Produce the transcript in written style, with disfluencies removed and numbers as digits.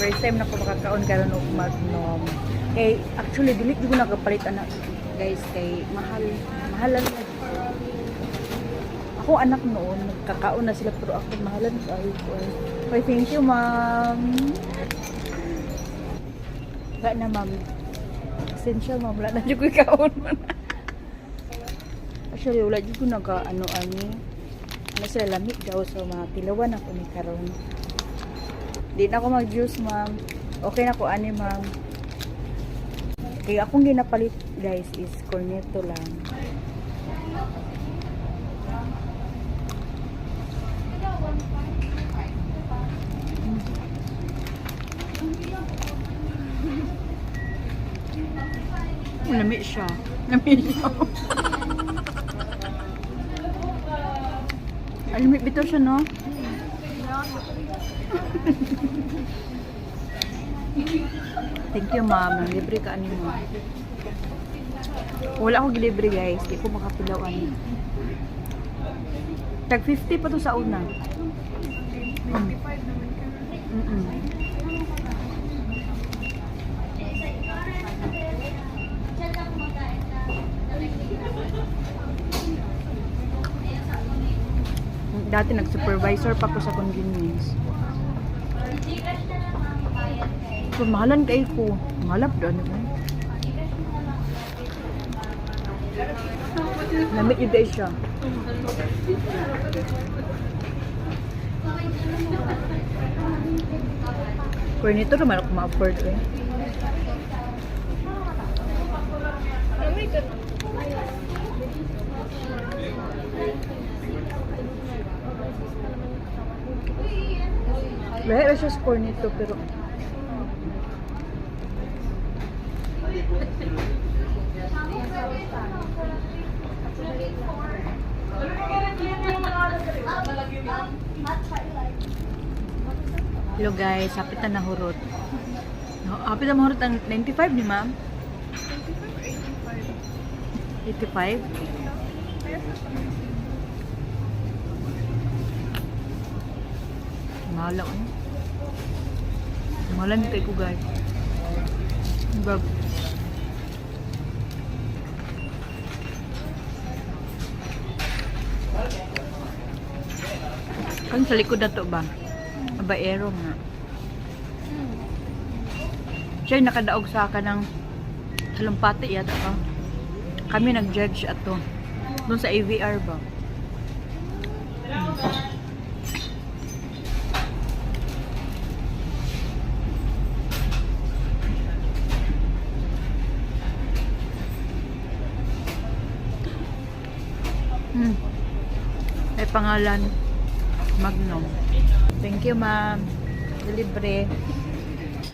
First time na ko makakaon karon og Magnum. Kay actually dili ko nakapalit anak guys kay mahalan na. Ako anak noon nagkakaon na sila pero ako mahalan kay ko. Kay thank you ma'am. Ba na ma'am. Essential ma'am wala na jud ko kaon. Actually wala jud ko naka ano-ani. Ano sila lamig daw so mga tilawan ako ni karon. Di na ako mag-juice ma'am. Okay na ko ani ma'am. Kaya akong ginapalit guys is cornetto lang. Lamig siya. Lamig siya. Lamig bitaw siya no? Thank you ma'am, libre ka ani mo. Wala akong libre guys, di ko makapilaw ani. Tag 50 pa to sa una. 25 naman ka. Dati nag-supervisor pa ko sa convenience. So, mahalan kay ko. Malap doon. Lamig yun dahil siya. Pero nito naman ako ma-afford eh. Lahir siya score nito pero hello guys, hapit na nahurot. Hapit na mahurot ang 95 ni ma'am? 85? Mahala ko. Mahala nito ko guys. Bab. Kan sa likod na to ba? Abaero nga. Siya nakadaog sa akin ng halumpati yata ka. Kami nag-judge ato. Doon sa AVR ba? May pangalan Magnum. Thank you ma'am. Libre.